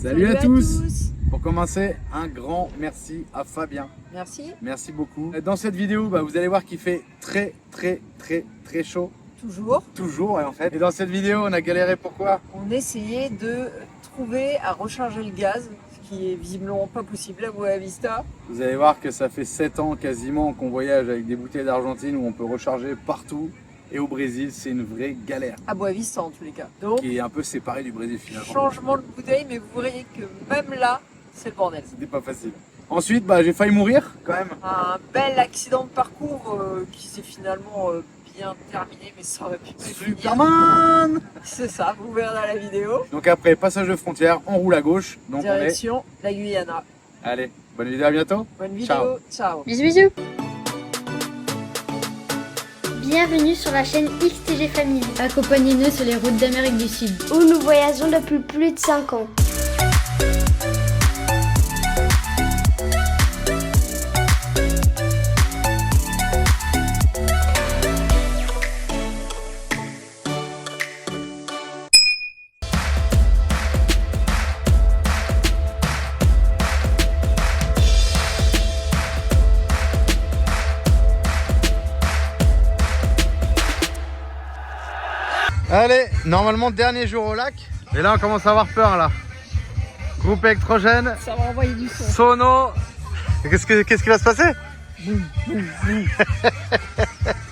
Salut à tous. Pour commencer, un grand merci à Fabien. Merci. Merci beaucoup. Dans cette vidéo, vous allez voir qu'il fait très chaud. Toujours. Toujours, en fait. Et dans cette vidéo, on a galéré pourquoi? On essayait de trouver à recharger le gaz, ce qui est visiblement pas possible à Boa Vista. Vous allez voir que ça fait 7 ans quasiment qu'on voyage avec des bouteilles d'Argentine où on peut recharger partout. Et au Brésil, c'est une vraie galère. À Boa Vista en tous les cas. Donc, qui est un peu séparé du Brésil finalement. changement de bouteille, mais vous voyez que même là, c'est le bordel. C'était pas facile. Ensuite, j'ai failli mourir quand même. Un bel accident de parcours qui s'est finalement bien terminé, mais ça aurait pu finir. Superman! C'est ça, vous verrez dans la vidéo. Donc après, passage de frontière, on roule à gauche. Donc Direction la Guyana. Allez, bonne vidéo, à bientôt. Bonne vidéo, ciao. Bisous bisous. Bienvenue sur la chaîne XTG Family, Accompagnez-nous sur les routes d'Amérique du Sud. où nous voyageons depuis plus de 5 ans. Allez, normalement dernier jour au lac. Et là on commence à avoir peur là. Groupe électrogène, Ça va envoyer du son. sono. Qu'est-ce qui va se passer?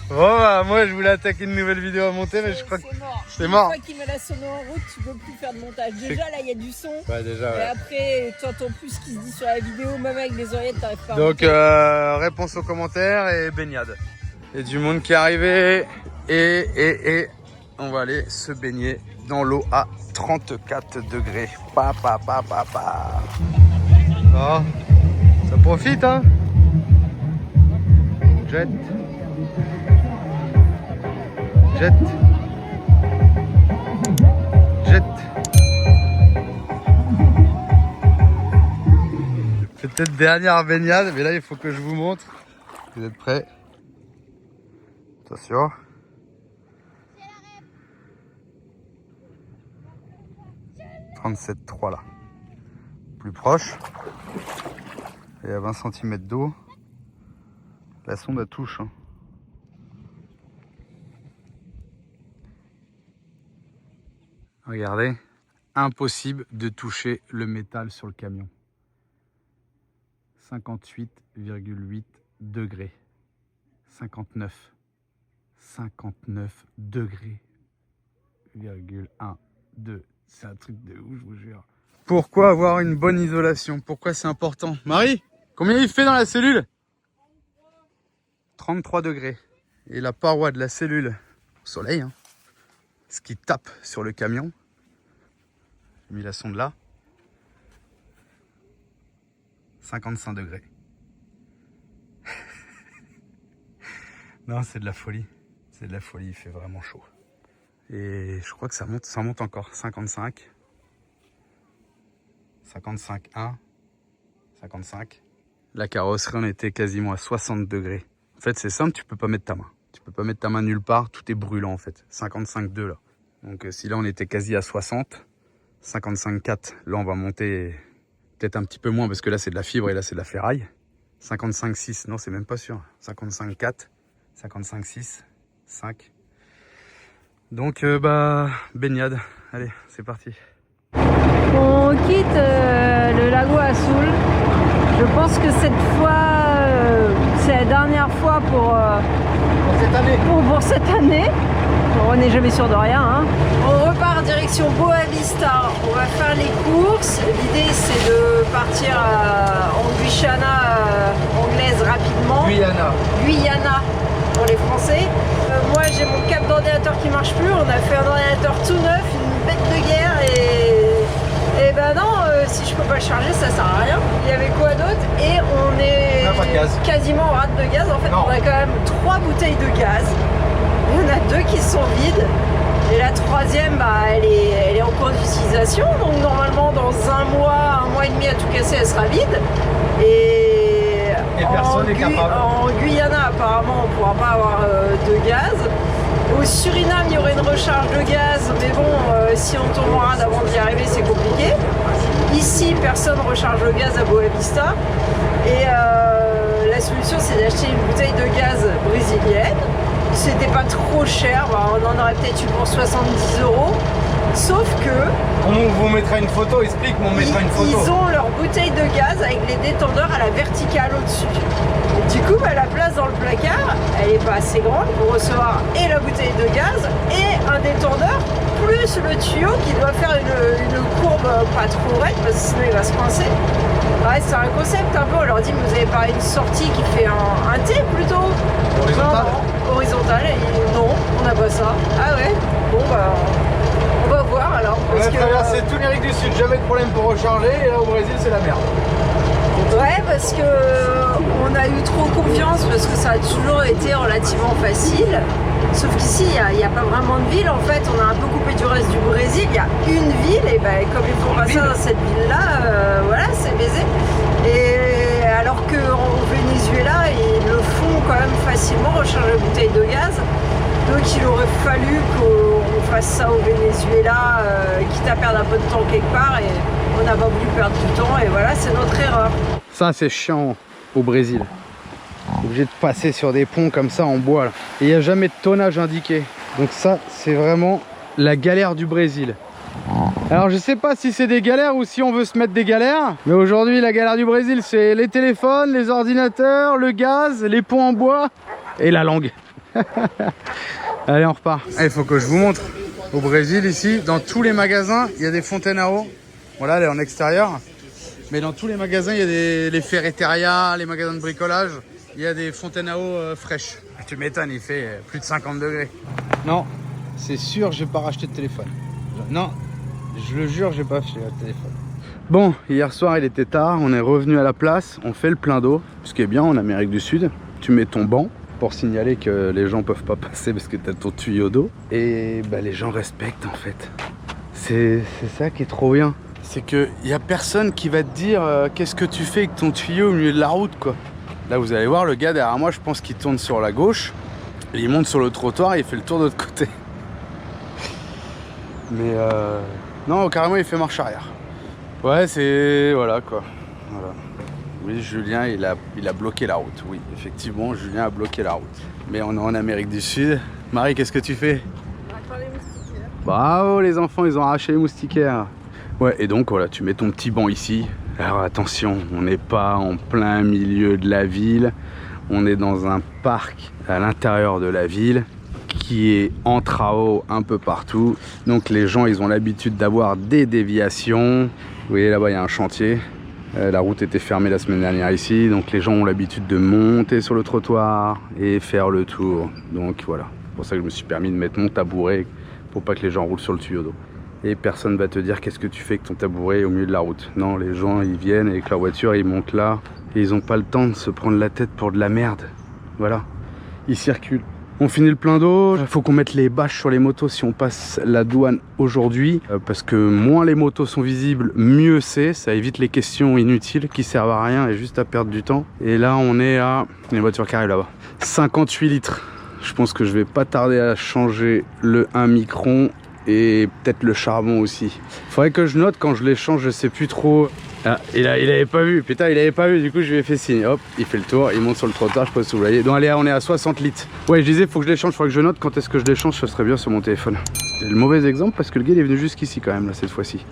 Bon moi je voulais attaquer une nouvelle vidéo à monter mais je crois que C'est mort. c'est mort. Une fois qu'il met la sono en route, tu peux plus faire de montage. Déjà là, il y a du son. Ouais déjà Et après, tu entends plus ce qui se dit sur la vidéo, même avec les oreillettes, t'arrives pas à Donc monter. réponse aux commentaires et baignade. Et du monde qui est arrivé et on va aller se baigner dans l'eau à 34 degrés. Pa. Oh, ça profite hein. Jet. C'est peut-être dernière baignade, mais là il faut que je vous montre. Vous êtes prêts? Attention. « 37,3 là. Plus proche. Et à 20 cm d'eau. La sonde à touche. Hein. Regardez. Impossible de toucher le métal sur le camion. 58,8 degrés. 59 degrés. 1, 2. C'est un truc de ouf, je vous jure. Pourquoi avoir une bonne isolation? Pourquoi c'est important? Marie, combien il fait dans la cellule? 33 degrés. Et la paroi de la cellule, au soleil, hein, ce qui tape sur le camion. J'ai mis la sonde là. 55 degrés. Non, c'est de la folie. C'est de la folie, il fait vraiment chaud. Et je crois que ça monte encore. 55. 55,1. 55. La carrosserie, on était quasiment à 60 degrés. En fait, c'est simple, tu peux pas mettre ta main. Tu peux pas mettre ta main nulle part, tout est brûlant en fait. 55,2 là. Donc si là on était quasi à 60, 55,4. Là on va monter peut-être un petit peu moins parce que là c'est de la fibre et là c'est de la ferraille. 55,6, non c'est même pas sûr. 55,4, 55,6, 5. Donc baignade, allez c'est parti. On quitte le lago Azul. Je pense que cette fois, c'est la dernière fois pour cette année. pour cette année. Bon, on n'est jamais sûr de rien. Hein. On repart direction Boa Vista. On va faire les courses. L'idée c'est de partir en Guyana anglaise rapidement. Guyana pour les Français. Moi j'ai mon câble d'ordinateur qui marche plus. On a fait un ordinateur tout neuf, une bête de guerre et ben non, si je peux pas le charger, ça sert à rien. Il y avait quoi d'autre? Et on est quasiment en rate de gaz. En fait, non. on a quand même 3 bouteilles de gaz. Il y en a 2 qui sont vides. Et la troisième, elle est en cours d'utilisation. Donc normalement, dans un mois et demi à tout casser, elle sera vide. Et personne n'est capable. En Guyana, apparemment, on ne pourra pas avoir de gaz. Au Suriname, il y aurait une recharge de gaz, mais bon, si on tombe en rade avant d'y arriver, c'est compliqué. Ici, personne ne recharge le gaz à Boa Vista. Et la solution, c'est d'acheter une bouteille de gaz brésilienne. C'était pas trop cher, bah, on en aurait peut-être eu pour 70 €. Sauf que... On vous mettra une photo, explique, on mettra une photo. Ils ont leur bouteille de gaz avec les détendeurs à la verticale au-dessus. Du coup, bah, la place dans le placard, elle n'est pas assez grande pour recevoir et la bouteille de gaz et un détendeur, plus le tuyau qui doit faire une courbe pas trop raide parce que sinon il va se coincer. Ouais, c'est un concept un peu, on leur dit, vous avez parlé d'une sortie qui fait un T plutôt. Horizontal. Non, horizontal, et non, on n'a pas ça. Ah ouais, bon bah... On va voir alors. On a traversé tout l'Amérique du Sud, jamais de problème pour recharger, et là au Brésil c'est la merde. Ouais, parce que on a eu trop confiance, parce que ça a toujours été relativement facile. Sauf qu'ici, il n'y a pas vraiment de ville. En fait, on a un peu coupé du reste du Brésil. Il y a une ville, et ben, comme il faut passer dans cette ville-là, voilà, c'est baisé. Et alors qu'au Venezuela, ils le font quand même facilement, recharger une bouteille de gaz. Donc il aurait fallu qu'on fasse ça au Venezuela, quitte à perdre un peu de temps quelque part, et on n'a pas voulu perdre du temps, et voilà, c'est notre erreur. Ça c'est chiant au Brésil. Obligé de passer sur des ponts comme ça en bois là. Et il n'y a jamais de tonnage indiqué. Donc ça c'est vraiment la galère du Brésil. Alors je sais pas si c'est des galères ou si on veut se mettre des galères, mais aujourd'hui la galère du Brésil c'est les téléphones, les ordinateurs, le gaz, les ponts en bois et la langue. Allez, on repart. Il faut que je vous montre. Au Brésil, ici, dans tous les magasins, il y a des fontaines à eau. Voilà, elle est en extérieur. Mais dans tous les magasins, il y a les ferreteria, les magasins de bricolage. Il y a des fontaines à eau fraîches. Tu m'étonnes, il fait plus de 50 degrés. Non, c'est sûr, j'ai pas racheté de téléphone. Non, je le jure, j'ai pas acheté de téléphone. Bon, hier soir, il était tard. On est revenu à la place. On fait le plein d'eau. Ce qui est bien en Amérique du Sud. Tu mets ton banc pour signaler que les gens peuvent pas passer parce que tu as ton tuyau d'eau. Et bah, les gens respectent en fait. C'est ça qui est trop bien. C'est qu'il n'y a personne qui va te dire qu'est-ce que tu fais avec ton tuyau au milieu de la route quoi. Là vous allez voir le gars derrière moi, je pense qu'il tourne sur la gauche. Et il monte sur le trottoir et il fait le tour de l'autre côté. Mais non, carrément il fait marche arrière. Ouais, c'est... voilà quoi. Voilà. Oui, Julien, il a bloqué la route. Oui, effectivement, Julien a bloqué la route. Mais on est en Amérique du Sud. Marie, qu'est-ce que tu fais? Arrache les moustiquaires. Bravo, les enfants, ils ont arraché les moustiquaires. Ouais, et donc, voilà, tu mets ton petit banc ici. Alors, attention, on n'est pas en plein milieu de la ville. On est dans un parc à l'intérieur de la ville qui est en travaux un peu partout. Donc, les gens, ils ont l'habitude d'avoir des déviations. Vous voyez, là-bas, il y a un chantier. La route était fermée la semaine dernière ici, donc les gens ont l'habitude de monter sur le trottoir et faire le tour. Donc voilà, c'est pour ça que je me suis permis de mettre mon tabouret pour pas que les gens roulent sur le tuyau d'eau. Et personne va te dire qu'est-ce que tu fais avec ton tabouret au milieu de la route. Non, les gens ils viennent avec leur voiture, ils montent là et ils ont pas le temps de se prendre la tête pour de la merde. Voilà, ils circulent. On finit le plein d'eau, il faut qu'on mette les bâches sur les motos si on passe la douane aujourd'hui, parce que moins les motos sont visibles, mieux c'est, ça évite les questions inutiles qui servent à rien et juste à perdre du temps. Et là on est à, une voiture qui arrive là-bas, 58 litres. Je pense que je vais pas tarder à changer le 1 micron et peut-être le charbon aussi. Faudrait que je note quand je les change, je sais plus trop. Ah, il avait pas vu, putain il avait pas vu, du coup je lui ai fait signe, hop, il fait le tour, il monte sur le trottoir, je pense que vous voyez. Donc allez, on est à 60 litres. Ouais, je disais, faut que je les change, faudrait que je note quand est-ce que je les change, ce serait bien sur mon téléphone. C'est le mauvais exemple parce que le gars il est venu jusqu'ici quand même, là, cette fois-ci.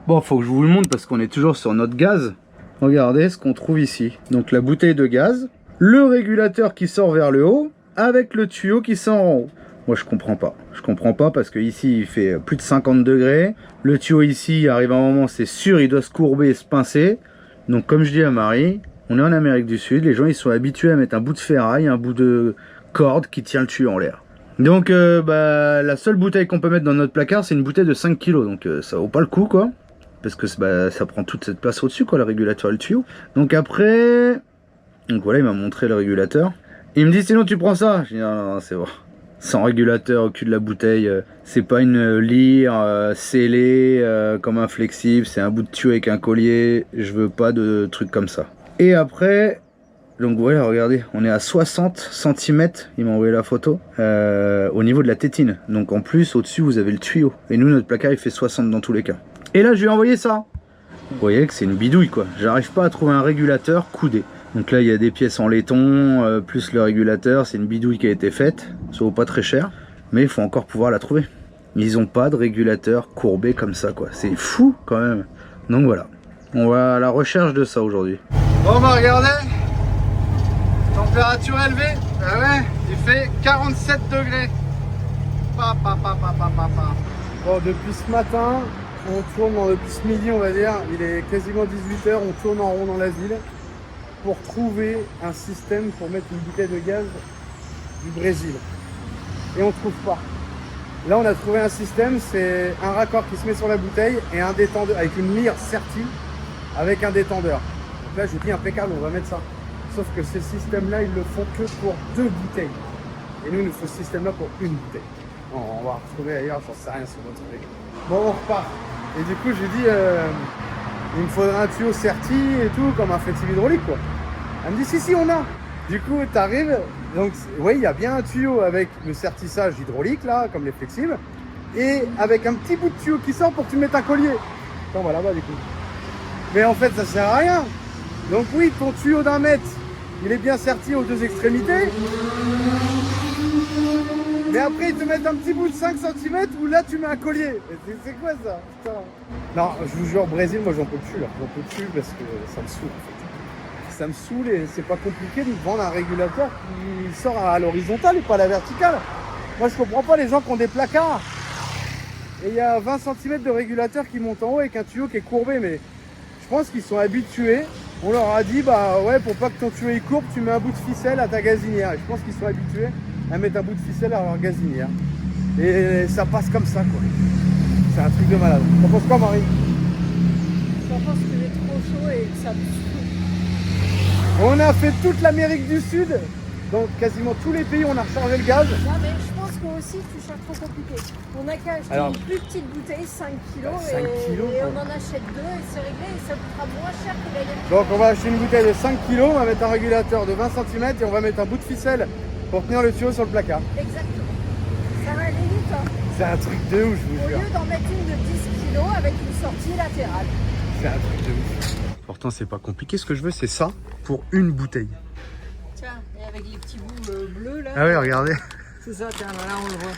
Bon, faut que je vous le montre parce qu'on est toujours sur notre gaz. Regardez ce qu'on trouve ici. Donc la bouteille de gaz, le régulateur qui sort vers le haut, avec le tuyau qui sort en haut. Moi je comprends pas. Je comprends pas parce que ici il fait plus de 50 degrés. Le tuyau ici arrive à un moment, c'est sûr, il doit se courber et se pincer. Donc comme je dis à Marie, on est en Amérique du Sud. Les gens ils sont habitués à mettre un bout de ferraille, un bout de corde qui tient le tuyau en l'air. Donc la seule bouteille qu'on peut mettre dans notre placard c'est une bouteille de 5 kg. Donc ça vaut pas le coup quoi. Parce que ça prend toute cette place au-dessus quoi, le régulateur et le tuyau. Donc après... Donc voilà, il m'a montré le régulateur. Il me dit sinon tu prends ça. Je dis non, c'est bon. Sans régulateur au cul de la bouteille, c'est pas une lyre scellée comme un flexible, c'est un bout de tuyau avec un collier, je veux pas de trucs comme ça. Et après, Donc voilà, regardez, on est à 60 cm, il m'a envoyé la photo, au niveau de la tétine. Donc en plus, au-dessus, vous avez le tuyau. Et nous, notre placard, il fait 60 dans tous les cas. Et là, je lui ai envoyé ça. Vous voyez que c'est une bidouille, quoi. J'arrive pas à trouver un régulateur coudé. Donc là, il y a des pièces en laiton, plus le régulateur. C'est une bidouille qui a été faite. Ça vaut pas très cher, mais il faut encore pouvoir la trouver. Ils ont pas de régulateur courbé comme ça, quoi. C'est fou, quand même. Donc voilà, on va à la recherche de ça aujourd'hui. Bon, bah regardez. Température élevée, ah ouais, il fait 47 degrés. Bon, depuis ce matin, on tourne, depuis ce midi on va dire, il est quasiment 18h, on tourne en rond dans la ville pour trouver un système pour mettre une bouteille de gaz du Brésil. Et on ne trouve pas. Là on a trouvé un système, c'est un raccord qui se met sur la bouteille et un détendeur, avec une lyre sertie, avec un détendeur. Donc là je dis impeccable, on va mettre ça. Sauf que ce système-là, ils le font que pour 2 bouteilles. Et nous, il nous faut ce système-là pour une bouteille. Bon, on va retrouver ailleurs, j'en sais rien sur notre truc. Bon, on repart. Et du coup, j'ai dit, il me faudra un tuyau serti et tout, comme un fétile hydraulique, quoi. Elle me dit, si, on a. Du coup, t'arrives, donc, oui, il y a bien un tuyau avec le sertissage hydraulique, là, comme les flexibles, et avec un petit bout de tuyau qui sort pour que tu mettes un collier. Attends, on va là-bas, du coup. Mais en fait, ça sert à rien. Donc oui, ton tuyau d'1 mètre, il est bien serti aux 2 extrémités. Mais après, ils te mettent un petit bout de 5 cm où là, tu mets un collier. C'est quoi ça? Putain. Non, je vous jure, Brésil, moi, j'en peux plus. J'en peux plus parce que ça me saoule, en fait. Ça me saoule et c'est pas compliqué de me vendre un régulateur qui sort à l'horizontale et pas à la verticale. Moi, je comprends pas les gens qui ont des placards. Et il y a 20 cm de régulateur qui monte en haut avec un tuyau qui est courbé. Mais je pense qu'ils sont habitués. On leur a dit, bah ouais, pour pas que ton tuyau est courbe, tu mets un bout de ficelle à ta gazinière. Et je pense qu'ils sont habitués à mettre un bout de ficelle à leur gazinière. Et ça passe comme ça, quoi. C'est un truc de malade. T'en penses quoi, Marie? J'en pense qu'il est trop chaud et que ça me saoule. On a fait toute l'Amérique du Sud, donc quasiment tous les pays, on a rechargé le gaz. Non, mais je pense que aussi, tu cherches trop compliqué. On n'a qu'à acheter une plus petite bouteille, 5 kilos, 5 kilos, et on en achète 2 et c'est réglé et ça coûtera moins cher que les Donc on va acheter une bouteille de 5 kg, on va mettre un régulateur de 20 cm et on va mettre un bout de ficelle pour tenir le tuyau sur le placard. Exactement. Ça va aller vite, hein. C'est un truc de ouf, je vous Au jure. lieu d'en mettre une de 10 kg avec une sortie latérale. C'est un truc de ouf. Pourtant c'est pas compliqué, ce que je veux c'est ça pour une bouteille. Tiens, et avec les petits bouts bleus là. Ah oui, regardez. C'est ça, tiens, voilà, on le voit.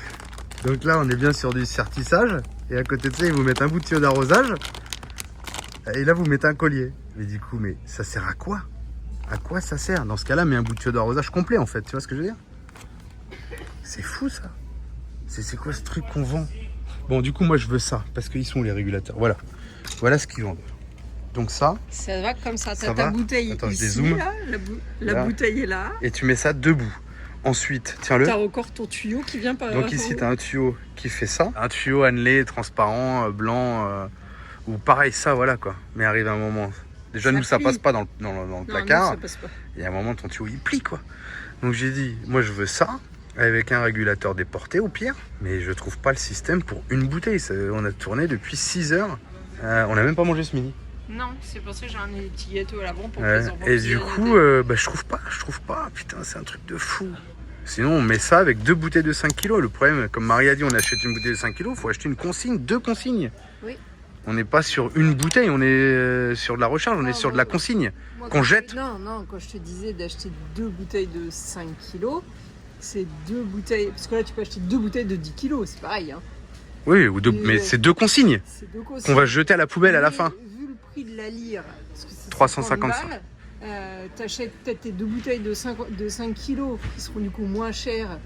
Donc là on est bien sur du sertissage et à côté de ça ils vous mettent un bout de tuyau d'arrosage et là vous mettez un collier. Mais du coup, mais ça sert à quoi? À quoi ça sert? Dans ce cas-là, mais un bout de tuyau d'arrosage complet en fait, tu vois ce que je veux dire? C'est fou ça. C'est quoi ce truc qu'on vend? Bon, du coup moi je veux ça parce qu'ils sont les régulateurs. Voilà ce qu'ils vendent. Donc ça va comme ça, t'as ta bouteille. Attends, je dézoome. Là, la bouteille est là. Et tu mets ça debout. Ensuite, tiens-le. T'as encore ton tuyau qui vient par. Donc ici, tu as un tuyau qui fait ça. Un tuyau annelé, transparent, blanc. Ou pareil, ça, voilà quoi. Mais arrive un moment. Déjà, nous, ça passe pas dans le placard. Non, ça passe pas. Il y a un moment, ton tuyau, il plie quoi. Donc j'ai dit, moi, je veux ça. Avec un régulateur déporté au pire. Mais je trouve pas le système pour une bouteille. On a tourné depuis 6 heures. On n'a même pas mangé ce midi. Non, c'est pour ça que j'ai un petit gâteau à l'avant pour Ouais. les enfants. Et du coup, je trouve pas. Putain, c'est un truc de fou. Sinon, on met ça avec 2 bouteilles de 5 kg. Le problème, comme Marie a dit, on achète une bouteille de 5 kg. Il faut acheter une consigne, 2 consignes. Oui. On n'est pas sur une bouteille, on est sur de la recharge, on est sur de la consigne qu'on jette. Non, quand je te disais d'acheter 2 bouteilles de 5 kg, c'est 2 bouteilles. Parce que là, tu peux acheter 2 bouteilles de 10 kg, c'est pareil. Hein. Oui, mais c'est 2 consignes qu'on va jeter à la poubelle à la fin. Vu le prix de la lyre, parce que c'est 355. balles, t'achètes peut-être tes 2 bouteilles de 5 kg qui seront du coup moins chères.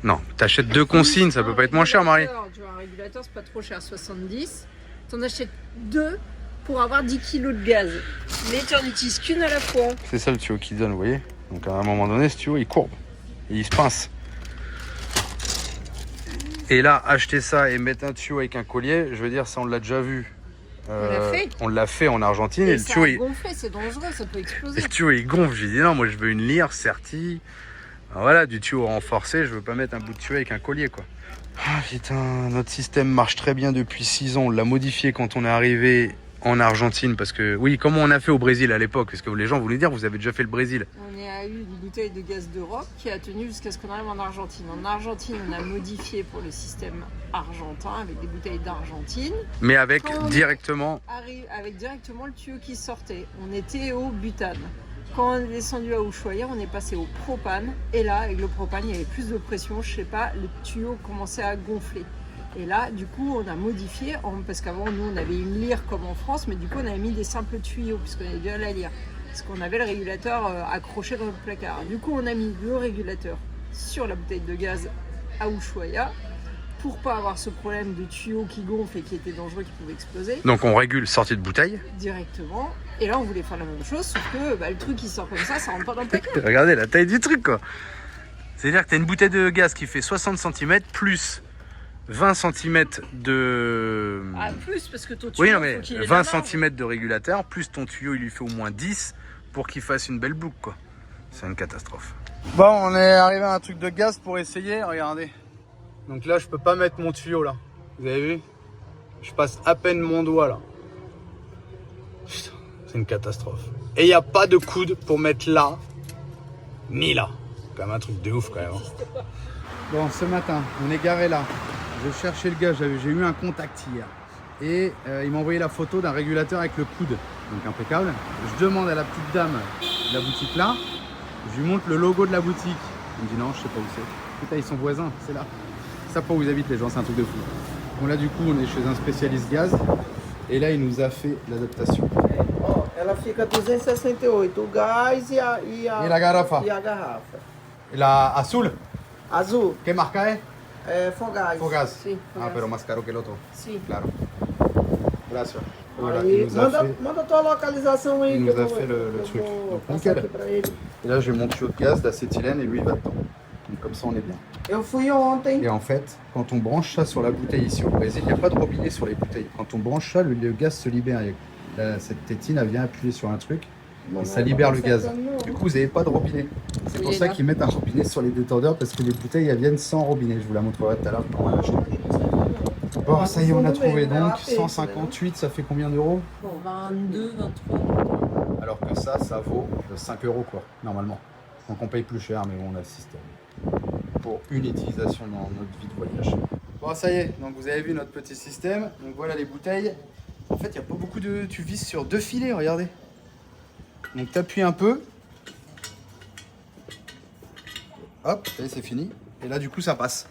Non, t'achètes 2 consignes, ça peut pas être moins cher, Marie. Tu vois, un régulateur, c'est pas trop cher, 70. T'en achètes 2 pour avoir 10 kg de gaz. Mais tu n'en utilises qu'une à la fois. C'est ça le tuyau qui donne, vous voyez. Donc à un moment donné, ce tuyau, il courbe. Et il se pince. Et là, acheter ça et mettre un tuyau avec un collier, je veux dire, ça on l'a déjà vu. On l'a fait en Argentine. Et le tuyau, il gonflé, c'est dangereux, ça peut exploser. Et le tuyau, il gonfle. J'ai dit non, moi je veux une lyre sertie. Voilà, du tuyau renforcé, je veux pas mettre un bout de tuyau avec un collier, quoi. Ah putain, notre système marche très bien depuis 6 ans. On l'a modifié quand on est arrivé en Argentine parce que, oui, comment on a fait au Brésil à l'époque? Parce que les gens voulaient dire, vous avez déjà fait le Brésil. On a eu une bouteille de gaz d'Europe qui a tenu jusqu'à ce qu'on arrive en Argentine. En Argentine, on a modifié pour le système argentin avec des bouteilles d'Argentine. Mais avec directement... Avec directement le tuyau qui sortait. On était au butane. Quand on est descendu à Ushuaia, on est passé au propane. Et là, avec le propane, il y avait plus de pression. Je sais pas, le tuyau commençait à gonfler. Et là, du coup, on a modifié, parce qu'avant, nous, on avait une lyre comme en France, mais du coup, on avait mis des simples tuyaux, puisqu'on avait déjà la lyre. Parce qu'on avait le régulateur accroché dans le placard. Du coup, on a mis le régulateur sur la bouteille de gaz à Ushuaia, pour pas avoir ce problème de tuyau qui gonfle et qui était dangereux, qui pouvait exploser. Donc on régule sortie de bouteille. Directement. Et là, on voulait faire la même chose, sauf que le truc qui sort comme ça rentre pas dans le placard. Regardez la taille du truc, quoi. C'est-à-dire que tu as une bouteille de gaz qui fait 60 cm plus 20 cm de... Ah, plus, parce que ton tuyau, oui, non, mais faut qu'il ait 20 la marge. cm de régulateur, plus ton tuyau, il lui fait au moins 10 pour qu'il fasse une belle boucle, quoi. C'est une catastrophe. Bon, on est arrivé à un truc de gaz pour essayer, regardez. Donc là, je peux pas mettre mon tuyau, là. Vous avez vu? Je passe à peine mon doigt, là. Putain, c'est une catastrophe. Et il n'y a pas de coude pour mettre là, ni là. C'est quand même un truc de ouf, quand même. Bon, ce matin, on est garé là. Je cherchais le gars, j'ai eu un contact hier. Et il m'a envoyé la photo d'un régulateur avec le coude. Donc impeccable. Je demande à la petite dame de la boutique là. Je lui montre le logo de la boutique. Il me dit non, je sais pas où c'est. Putain, ils sont voisins, c'est là. Ça pas où ils habitent les gens, c'est un truc de fou. Bon là du coup, on est chez un spécialiste gaz. Et là, il nous a fait l'adaptation. Ó, ela fica 268, o gás e la garrafa. E a garrafa. Et la azul, Azul, ¿qué marca es? Fogás. Fogaz. Sí, Ah, Fogaz. pero más caro que el otro. Si. Claro. Gracias. Voilà, Aí, il nous a fait... manda tua localização aí il que nous a eu vou, fait le eu truc. vou Donc, passar nickel. aqui pra ele. Et là, j'ai mon tuyau de gaz, d'acétylène et lui, il va dedans. Donc comme ça, on est bien. Eu fui ontem. Et en fait, quand on branche ça sur la bouteille ici au Brésil, il n'y a pas de robinet sur les bouteilles. Quand on branche ça, le gaz se libère. Et là, cette tétine, elle vient appuyer sur un truc et ça libère le gaz. Du coup, vous n'avez pas de robinet. C'est pour ça qu'ils mettent un robinet sur les détendeurs parce que les bouteilles, elles viennent sans robinet. Je vous la montrerai tout à l'heure quand on va l'acheter. Bon, ça y est, on a trouvé. Donc, 158, ça fait combien d'euros? 22, 23. Alors que ça vaut 5 euros, quoi, normalement. Donc on paye plus cher, mais bon, on a le système. Pour une utilisation dans notre vie de voyage. Bon, ça y est, donc vous avez vu notre petit système. Donc voilà les bouteilles. En fait, il n'y a pas beaucoup de... Tu vises sur 2 filets, regardez. Donc tu appuies un peu. Hop, ça y est, c'est fini. Et là, du coup, ça passe.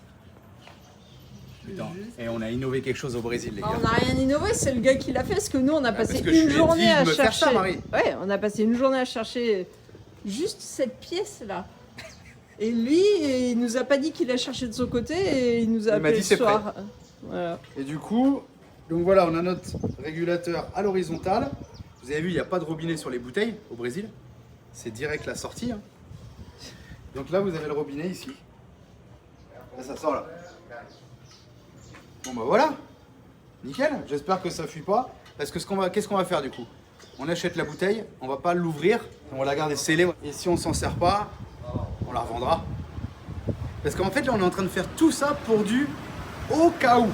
Putain. Et on a innové quelque chose au Brésil, les gars. On n'a rien innové, c'est le gars qui l'a fait, parce que nous, on a passé parce que je une lui ai journée dit de à me faire chercher. ça, Marie. Ouais, on a passé une journée à chercher juste cette pièce-là. Et lui, il nous a pas dit qu'il a cherché de son côté, et il nous a Il m'a appelé dit, le c'est soir. Voilà. Et du coup, donc voilà, on a notre régulateur à l'horizontale. Vous avez vu, il n'y a pas de robinet sur les bouteilles au Brésil. C'est direct la sortie. Hein. Donc là, vous avez le robinet ici. Là, ça sort là. Bon bah voilà, nickel. J'espère que ça fuit pas. Parce que qu'est-ce qu'on va faire du coup? On achète la bouteille, on va pas l'ouvrir, on va la garder scellée. Et si on s'en sert pas, on la revendra. Parce qu'en fait, là, on est en train de faire tout ça pour du au cas où.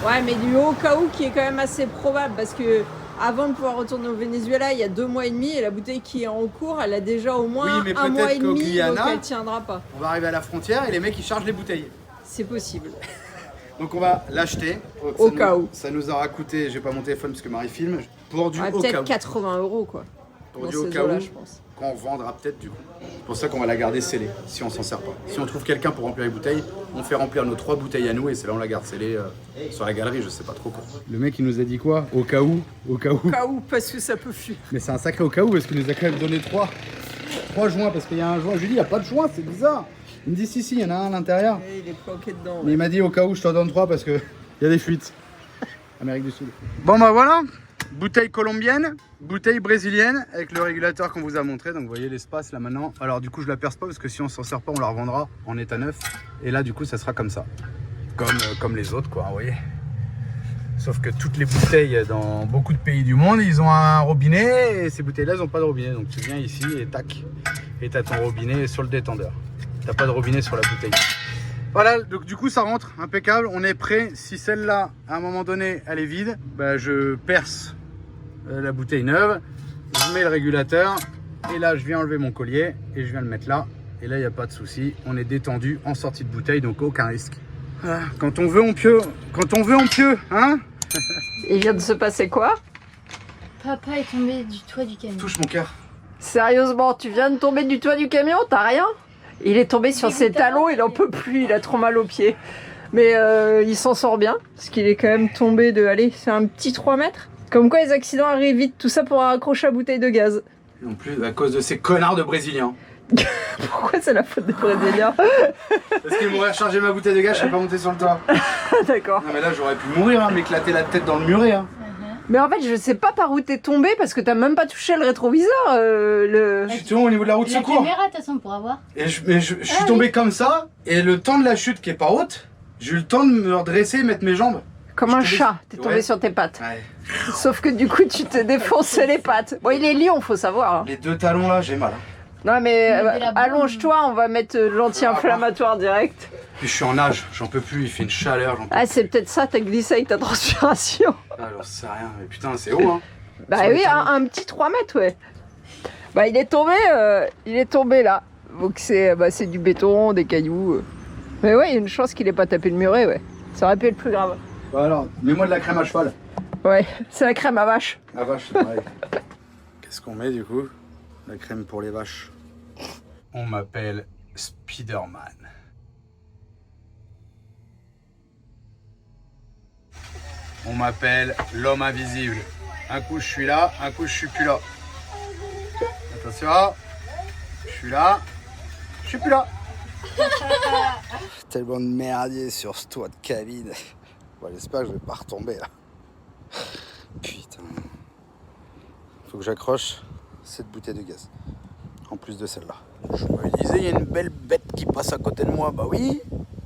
Ouais, mais du au cas où qui est quand même assez probable, parce que avant de pouvoir retourner au Venezuela, il y a 2 mois et demi, et la bouteille qui est en cours, elle a déjà au moins Oui, mais 1 mois et peut-être qu'au demi, donc Guyana- elle tiendra pas. On va arriver à la frontière et les mecs ils chargent les bouteilles. C'est possible. Donc on va l'acheter. Au cas où. Ça nous aura coûté, j'ai pas mon téléphone parce que Marie filme, pour du Ouais, au cas peut-être où. 80 € quoi. Pour Dans du au ces cas eaux-là, où, je pense. qu'on vendra peut-être du coup. C'est pour ça qu'on va la garder scellée, si on s'en sert pas. Si on trouve quelqu'un pour remplir les bouteilles, on fait remplir nos 3 bouteilles à nous et c'est là on la garde scellée sur la galerie, je sais pas trop quoi. Le mec il nous a dit quoi? Au cas où? Au cas où? Au cas où, parce que ça peut fuir. Mais c'est un sacré au cas où parce qu'il nous a quand même donné 3 joints parce qu'il y a un joint. Je lui dis il n'y a pas de joint, c'est bizarre. Il me dit si, il y en a un à l'intérieur. Et il est planqué dedans. Mais il m'a dit au cas où je t'en donne 3 parce que il y a des fuites. Amérique du Sud. Bon bah voilà, bouteille colombienne, bouteille brésilienne avec le régulateur qu'on vous a montré. Donc vous voyez l'espace là maintenant. Alors du coup je la perce pas parce que si on s'en sert pas on la revendra en état neuf. Et là du coup ça sera comme ça. Comme les autres quoi, vous voyez. Sauf que toutes les bouteilles dans beaucoup de pays du monde ils ont un robinet et ces bouteilles là ils n'ont pas de robinet. Donc tu viens ici et tac. Et t'as ton robinet sur le détendeur. T'as pas de robinet sur la bouteille. Voilà, donc du coup ça rentre, impeccable, on est prêt. Si celle-là, à un moment donné, elle est vide, bah, je perce la bouteille neuve, je mets le régulateur et là je viens enlever mon collier et je viens le mettre là. Et là il n'y a pas de souci, on est détendu en sortie de bouteille, donc aucun risque. Voilà. Quand on veut on pieux, hein. Il vient de se passer quoi? Papa est tombé du toit du camion. Touche mon cœur. Sérieusement, tu viens de tomber du toit du camion? T'as rien? Il est tombé sur ses talons, il en peut plus, il a trop mal aux pieds. Mais il s'en sort bien, parce qu'il est quand même tombé de... Allez, c'est un petit 3 mètres. Comme quoi les accidents arrivent vite, tout ça pour accrocher la bouteille de gaz. En plus, à cause de ces connards de Brésiliens. Pourquoi c'est la faute des Brésiliens? Parce qu'ils m'auraient rechargé ma bouteille de gaz, je serais pas monté sur le toit. D'accord. Non mais là j'aurais pu mourir, hein, m'éclater la tête dans le muret. Hein. Mais en fait, je sais pas par où t'es tombé, parce que t'as même pas touché le rétroviseur. Je suis tombé au niveau de la route de La secours. caméra, de toute façon, pour avoir. Et je suis tombé comme ça, et le temps de la chute qui est pas haute, j'ai eu le temps de me redresser, mettre mes jambes. Comme un chat, t'es tombé Ouais. sur tes pattes. Ouais. Sauf que du coup, tu t'es défoncé les pattes. Bon, il est lion, faut savoir. Hein. Les 2 talons là, j'ai mal. Hein. Non mais Mettez la bombe. allonge-toi, on va mettre l'anti-inflammatoire direct. Puis je suis en nage, j'en peux plus, il fait une chaleur, j'en peux Ah, c'est peut-être ça, t'as glissé avec ta transpiration. plus. Ah, j'en sais rien, mais putain, c'est haut hein. Bah Sur les oui, talons. un petit 3 mètres, ouais. Bah il est tombé là. Donc c'est du béton, des cailloux. Mais ouais, il y a une chance qu'il ait pas tapé le muret, ouais. Ça aurait pu être plus grave. Bah alors, mets-moi de la crème à cheval. Ouais, c'est la crème à vache. La vache, c'est pareil. Qu'est-ce qu'on met du coup? La crème pour les vaches. On m'appelle Spider-Man. On m'appelle l'homme invisible. Un coup je suis là, un coup je suis plus là. Attention, je suis là, je suis plus là. Tellement de merdier sur ce toit de cabine. Bon, j'espère que je vais pas retomber là. Putain. Faut que j'accroche cette bouteille de gaz. En plus de celle-là. Je me disais, il y a une belle bête qui passe à côté de moi. Bah oui,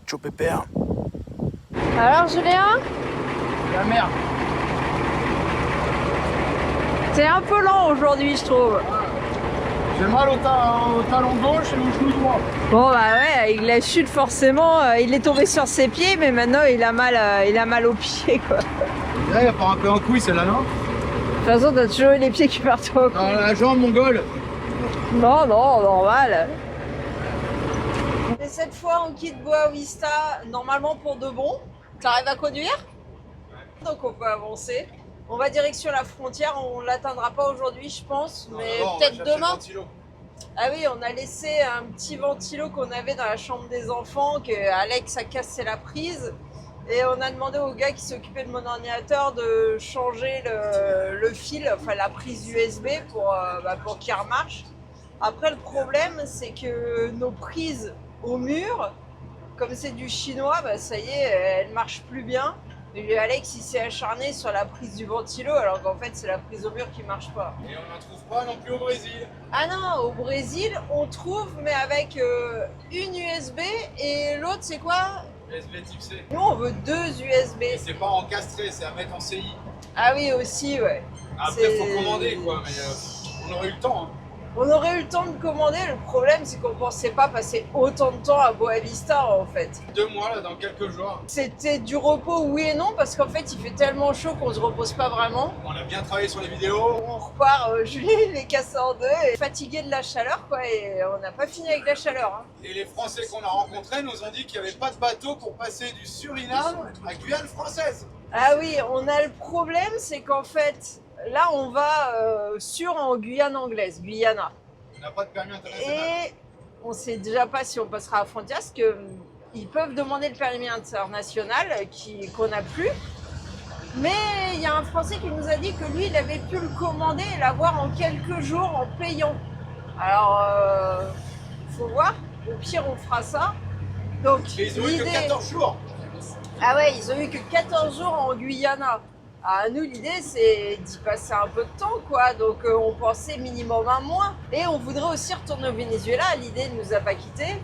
Tcho Pépère. Alors Julien, La merde. t'es un peu lent aujourd'hui, je trouve. J'ai mal au talon gauche et au genou droit. Bon bah ouais, avec la chute forcément, il est tombé sur ses pieds, mais maintenant il a mal aux pieds quoi. De Là, il a pas un peu en couille celle-là, non? toute façon, t'as toujours eu les pieds qui partent au cou. Dans la jambe mongole. Non, normal. Et cette fois, on quitte Boa Vista normalement pour de bon. T'arrives à conduire? Donc on peut avancer. On va direction la frontière, on l'atteindra pas aujourd'hui je pense, mais peut-être demain. Ah oui, on a laissé un petit ventilo qu'on avait dans la chambre des enfants, que Alex a cassé la prise. Et on a demandé au gars qui s'occupait de mon ordinateur de changer le fil, enfin la prise USB pour qu'il remarche. Après le problème c'est que nos prises au mur, comme c'est du chinois, bah, ça y est, elles marchent plus bien. Et Alex il s'est acharné sur la prise du ventilo alors qu'en fait c'est la prise au mur qui marche pas. Et on n'en trouve pas non plus au Brésil. Ah non, au Brésil on trouve mais avec une USB et l'autre c'est quoi? USB type C. Nous on veut 2 USB. Et c'est pas encastré, c'est à mettre en CI. Ah oui aussi ouais. Après, C'est- faut commander quoi, mais on aurait eu le temps. Hein. On aurait eu le temps de commander, le problème c'est qu'on pensait pas passer autant de temps à Boa Vista en fait. 2 mois là, dans quelques jours. C'était du repos oui et non parce qu'en fait il fait tellement chaud qu'on se repose pas vraiment. On a bien travaillé sur les vidéos. On repart, Julie il est cassé en deux et fatigué de la chaleur quoi et on n'a pas fini avec la chaleur. Hein. Et les Français qu'on a rencontrés nous ont dit qu'il n'y avait pas de bateau pour passer du Suriname à Guyane française. Ah oui, on a le problème c'est qu'en fait là on va en Guyane anglaise, Guyana. On n'a pas de permis international. Et on sait déjà pas si on passera à la frontière parce que ils peuvent demander le permis international qu'on n'a plus. Mais il y a un Français qui nous a dit que lui, il avait pu le commander et l'avoir en quelques jours en payant. Alors, faut voir. Au pire, on fera ça. Donc, Mais ils ont eu que l'idée... 14 jours. Ah ouais, ils ont eu que 14 jours en Guyana. Ah, nous, l'idée, c'est d'y passer un peu de temps, quoi. Donc, on pensait minimum un mois. Et on voudrait aussi retourner au Venezuela. L'idée ne nous a pas quittés.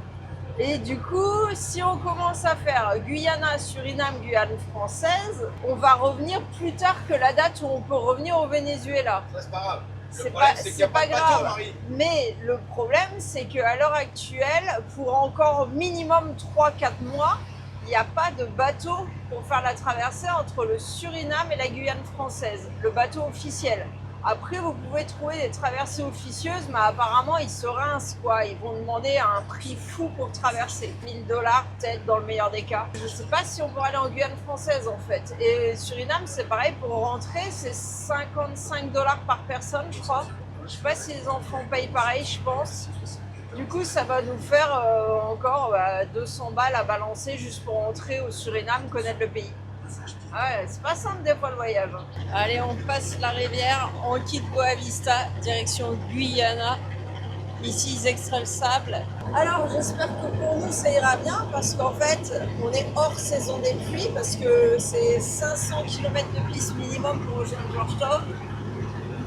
Et du coup, si on commence à faire Guyana, Suriname, Guyane française, on va revenir plus tard que la date où on peut revenir au Venezuela. Ça, c'est pas grave. C'est Le problème, pas- c'est qu'il n'y a c'est pas pas de bateau, grave. Marie. Mais le problème, c'est qu'à l'heure actuelle, pour encore minimum 3-4 mois, il n'y a pas de bateau pour faire la traversée entre le Suriname et la Guyane française, le bateau officiel. Après, vous pouvez trouver des traversées officieuses, mais apparemment, ils se rincent, quoi. Ils vont demander un prix fou pour traverser. 1000 $ peut-être, dans le meilleur des cas. Je sais pas si on pourrait aller en Guyane française, en fait. Et Suriname, c'est pareil, pour rentrer, c'est 55 $ par personne, je crois. Je sais pas si les enfants payent pareil, je pense. Du coup, ça va nous faire encore 200 balles à balancer juste pour rentrer au Suriname, connaître le pays. Ouais, c'est pas simple des fois le voyage. Allez, on passe la rivière, on quitte Boa Vista, direction Guyana. Ici, ils extraient le sable. Alors, j'espère que pour nous, ça ira bien parce qu'en fait, on est hors saison des pluies parce que c'est 500 km de piste minimum pour rejoindre Georgetown.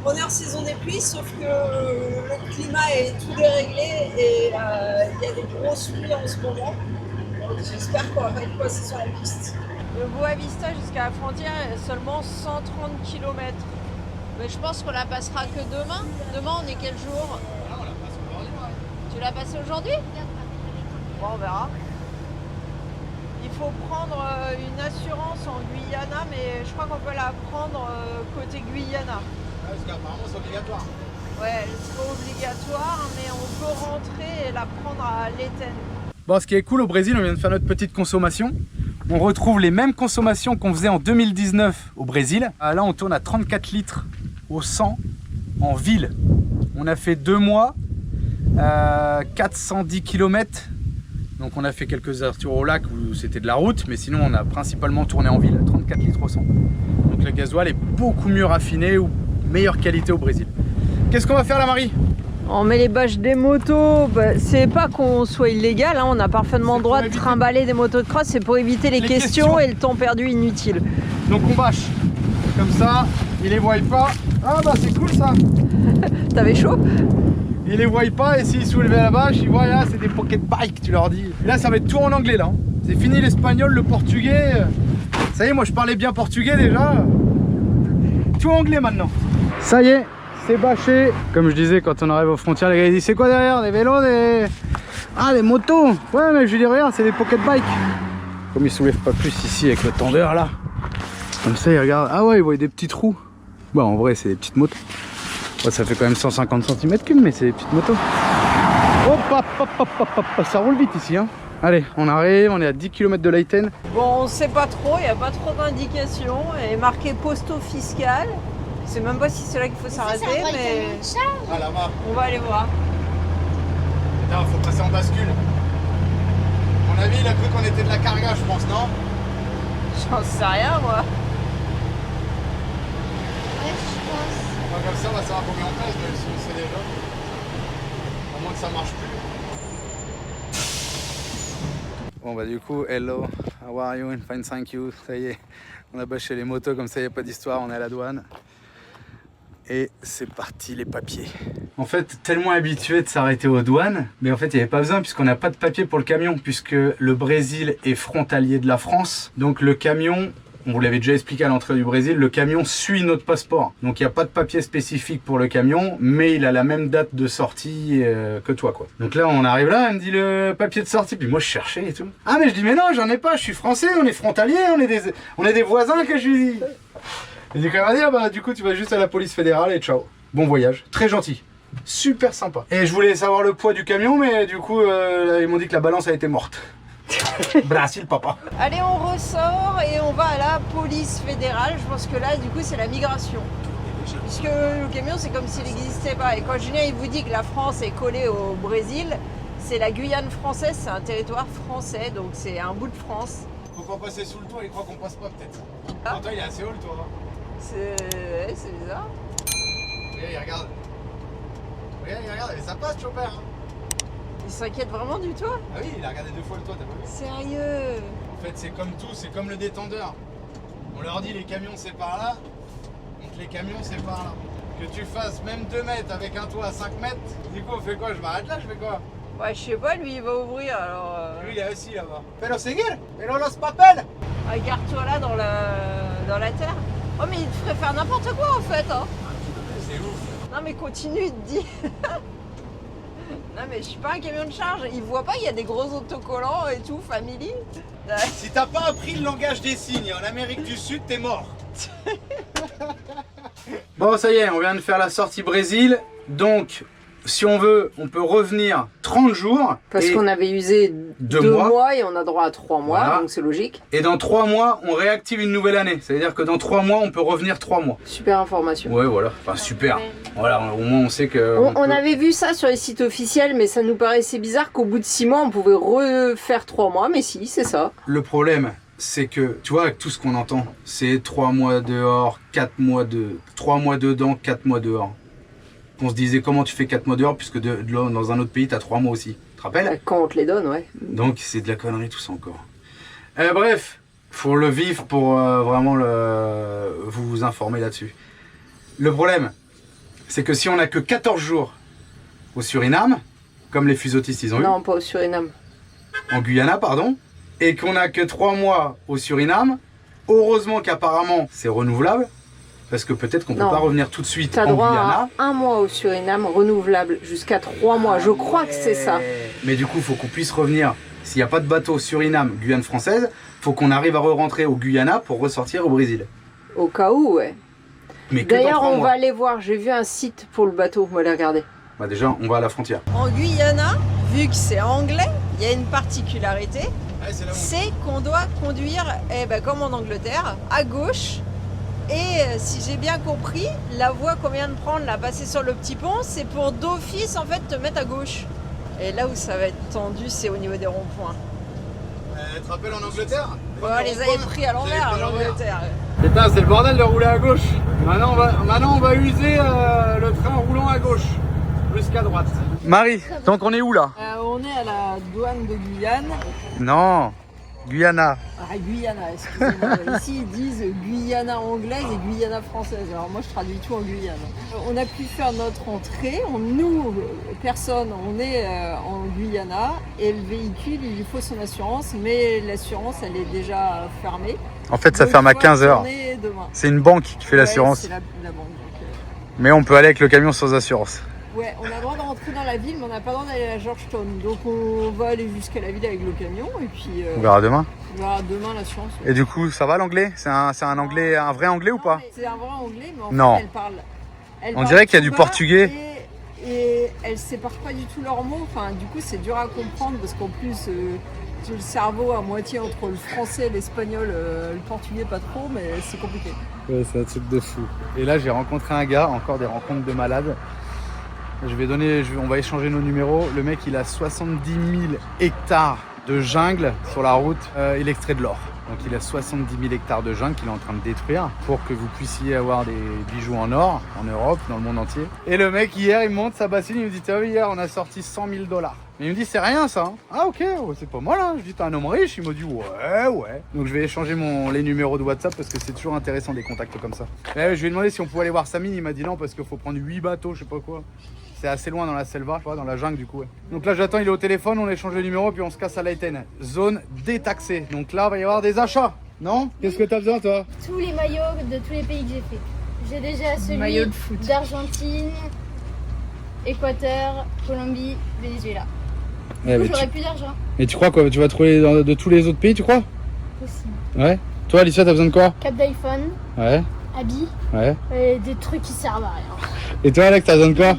On est hors saison des pluies, sauf que le climat est tout déréglé et il y a des grosses pluies en ce moment. Donc, j'espère qu'on va pas être coincé sur la piste. De Boa Vista jusqu'à la frontière, il y a seulement 130 km. Mais je pense qu'on la passera que demain. Demain, on est quel jour? On la passe aujourd'hui, ouais. Tu l'as passée aujourd'hui? Bon, on verra. Il faut prendre une assurance en Guyana, mais je crois qu'on peut la prendre côté Guyana. Ouais, parce qu'apparemment, c'est obligatoire. Ouais, c'est pas obligatoire, mais on peut rentrer et la prendre à l'Éten. Bon, ce qui est cool au Brésil, on vient de faire notre petite consommation. On retrouve les mêmes consommations qu'on faisait en 2019 au Brésil. Là, on tourne à 34 litres au 100 en ville. On a fait 2 mois, 410 km. Donc on a fait quelques heures au lac où c'était de la route, mais sinon on a principalement tourné en ville, 34 litres au 100. Donc le gasoil est beaucoup mieux raffiné ou meilleure qualité au Brésil. Qu'est-ce qu'on va faire là, Marie? On met les bâches des motos, c'est pas qu'on soit illégal, hein, on a parfaitement le droit de trimballer des motos de cross, c'est pour éviter les questions et le temps perdu inutile. Donc on bâche, comme ça, ils les voient pas. Ah bah c'est cool ça. T'avais chaud? Ils les voient pas et s'ils soulevaient la bâche, ils voient là, c'est des pocket bikes, tu leur dis. Et là ça va être tout en anglais là. Hein. C'est fini l'espagnol, le portugais. Ça y est, moi je parlais bien portugais déjà. Tout anglais maintenant. Ça y est. C'est bâché. Comme je disais, quand on arrive aux frontières, les gars ils disent c'est quoi derrière? Des vélos, des... Ah, des motos. Ouais, mais je lui dis regarde, c'est des pocket bikes. Comme ils soulèvent pas plus ici avec le tendeur là. Comme ça, ils regardent. Ah ouais, ils voient des petits trous. Bon, en vrai, c'est des petites motos. Ouais, ça fait quand même 150 cm3, mais c'est des petites motos. Hop, hop, hop, hop, hop, hop. Ça roule vite ici, hein. Allez, on arrive, on est à 10 km de l'Aïten. Bon, on sait pas trop, il n'y a pas trop d'indications. Il est marqué postaux fiscal. Je sais même pas si c'est là qu'il faut s'arrêter, mais Ah, là-bas. on va aller voir. Putain, faut passer en bascule. À mon avis, il a cru qu'on était de la carga, je pense, non? J'en sais rien, moi. Ouais, je pense. Comme ça, on va savoir combien on pèse, mais si on sait déjà. À moins que ça marche plus. Bon bah du coup, hello, how are you? Fine, thank you. Ça y est, on a bâché les motos, comme ça il n'y a pas d'histoire, on est à la douane. Et c'est parti les papiers. En fait, tellement habitué de s'arrêter aux douanes, mais en fait il n'y avait pas besoin puisqu'on n'a pas de papier pour le camion, puisque le Brésil est frontalier de la France. Donc le camion, on vous l'avait déjà expliqué à l'entrée du Brésil, le camion suit notre passeport. Donc il n'y a pas de papier spécifique pour le camion, mais il a la même date de sortie que toi, quoi. Donc là on arrive là, elle me dit le papier de sortie, puis moi je cherchais et tout. Ah mais je dis mais non, j'en ai pas, je suis français, on est frontalier, on est des voisins, que je lui dis. Il dit quand même dire, bah du coup tu vas juste à la police fédérale et ciao. Bon voyage, très gentil, super sympa. Et je voulais savoir le poids du camion, mais du coup ils m'ont dit que la balance a été morte. Brasil papa. Allez, on ressort et on va à la police fédérale. Je pense que là, du coup, c'est la migration. Puisque le camion, c'est comme s'il n'existait pas. Et quand Julien il vous dit que la France est collée au Brésil, c'est la Guyane française, c'est un territoire français, donc c'est un bout de France. Faut pas passer sous le toit, il croit qu'on passe pas peut-être. Ah. Pourtant, il est assez haut le toit. C'est bizarre. Regarde, il regarde. Regarde, il regarde, et ça passe, Chopper. Hein. Il s'inquiète vraiment du toit? Ah oui, il a regardé 2 fois le toit, t'as pas vu? Sérieux? En fait, c'est comme tout, c'est comme le détendeur. On leur dit les camions c'est par là, donc les camions c'est par là. Que tu fasses même 2 mètres avec un toit à 5 mètres, du coup on fait quoi? Je m'arrête là, je fais quoi? Ouais, je sais pas, lui il va ouvrir alors. Lui il est assis là-bas. Pero seguir, pero los papel. Regarde-toi là dans la terre. Oh, mais il te ferait faire n'importe quoi en fait, hein. C'est ouf. Non, mais continue, il te dit. Non, mais je suis pas un camion de charge. Il voit pas, il y a des gros autocollants et tout, family. Si t'as pas appris le langage des signes en Amérique du Sud, t'es mort. Bon, ça y est, on vient de faire la sortie Brésil. Donc, si on veut, on peut revenir 30 jours. Parce qu'on avait usé 2 mois et on a droit à 3 mois, voilà. Donc c'est logique. Et dans 3 mois, on réactive une nouvelle année. C'est-à-dire que dans 3 mois, on peut revenir 3 mois. Super information. Ouais, voilà. Enfin, super. Voilà, au moins on sait que... On avait vu ça sur les sites officiels, mais ça nous paraissait bizarre qu'au bout de 6 mois, on pouvait refaire 3 mois. Mais si, c'est ça. Le problème, c'est que, tu vois, avec tout ce qu'on entend, c'est 3 mois dehors, 4 mois de... 3 mois dedans, 4 mois dehors. On se disait comment tu fais 4 mois dehors puisque dans un autre pays t'as 3 mois aussi. Tu te rappelles? Quand on te les donne, ouais. Donc c'est de la connerie tout ça encore. Bref, faut le vivre pour vraiment vous informer là-dessus. Le problème, c'est que si on n'a que 14 jours au Suriname, comme les fusotistes ils ont eu. Non, pas au Suriname. En Guyana, pardon. Et qu'on n'a que 3 mois au Suriname, heureusement qu'apparemment c'est renouvelable. Parce que peut-être qu'on ne peut pas revenir tout de suite en Guyana. T'as droit à 1 mois au Suriname renouvelable jusqu'à 3 mois. Je crois que c'est ça. Mais du coup, il faut qu'on puisse revenir. S'il n'y a pas de bateau Suriname, Guyane française, il faut qu'on arrive à re-rentrer au Guyana pour ressortir au Brésil. Au cas où, ouais. Mais d'ailleurs, on va aller voir. J'ai vu un site pour le bateau. On va aller regarder. Bah déjà, on va à la frontière. En Guyana, vu que c'est anglais, il y a une particularité. C'est qu'on doit conduire, comme en Angleterre, à gauche. Et si j'ai bien compris, la voie qu'on vient de prendre, là, passer sur le petit pont, c'est pour d'office en fait te mettre à gauche. Et là où ça va être tendu, c'est au niveau des ronds-points. Tu te rappelles en Angleterre? Ouais, on les avait pris à l'envers en Angleterre. Putain, c'est le bordel de rouler à gauche. Maintenant, on va user le train roulant à gauche, plus qu'à droite. Marie, donc on est où là? On est à la douane de Guyane. Non, Guyana. Ah, Guyana, excusez-moi. Ici, ils disent Guyana anglaise et Guyana française. Alors moi, je traduis tout en Guyane. On a pu faire notre entrée. Nous, personne, on est en Guyana. Et le véhicule, il lui faut son assurance. Mais l'assurance, elle est déjà fermée. En fait, ça ferme à 15h. C'est une banque qui fait l'assurance. C'est la banque. Donc, mais on peut aller avec le camion sans assurance. Ouais, on a le droit de rentrer dans la ville, mais on n'a pas le droit d'aller à Georgetown. Donc on va aller jusqu'à la ville avec le camion et puis... on verra demain. On verra demain l'assurance. Ouais. Et du coup, ça va l'anglais? C'est un anglais, un vrai anglais ou pas? C'est un vrai anglais, mais en fait, elle parle... On dirait qu'il y a du portugais. Et elles séparent pas du tout leurs mots. Enfin, du coup, c'est dur à comprendre parce qu'en plus, j'ai le cerveau à moitié entre le français, l'espagnol, le portugais pas trop, mais c'est compliqué. Ouais, c'est un truc de fou. Et là, j'ai rencontré un gars, encore des rencontres de malades. On va échanger nos numéros. Le mec, il a 70 000 hectares de jungle sur la route. Il extrait de l'or. Donc il a 70 000 hectares de jungle qu'il est en train de détruire pour que vous puissiez avoir des bijoux en or en Europe, dans le monde entier. Et le mec, hier, il me monte sa bassine, il me dit, tiens, hier, on a sorti 100 000 $. Mais il me dit, c'est rien ça. Hein. Ah ok, ouais, c'est pas mal. Hein. Je dis, t'es un homme riche. Il m'a dit, ouais. Donc je vais échanger les numéros de WhatsApp parce que c'est toujours intéressant des contacts comme ça. Et je lui ai demandé si on pouvait aller voir Samy. Il m'a dit non parce qu'il faut prendre 8 bateaux, je sais pas quoi. C'est assez loin dans la selva, je crois, dans la jungle du coup. Ouais. Donc là j'attends, il est au téléphone, on échange le numéro puis on se casse à Leiden. Zone détaxée. Donc là il va y avoir des achats, non? Qu'est-ce que t'as besoin toi? Tous les maillots de tous les pays que j'ai fait. J'ai déjà Maillot celui de foot d'Argentine, Équateur, Colombie, Venezuela. Ouais, Du coup, j'aurais plus d'argent. Mais tu crois quoi? Tu vas trouver de tous les autres pays, tu crois? Possible. Ouais. Toi Alicia, t'as besoin de quoi? Cap d'iPhone, Ouais. habits, Ouais. et des trucs qui servent à rien. Et toi Alex, t'as besoin de quoi?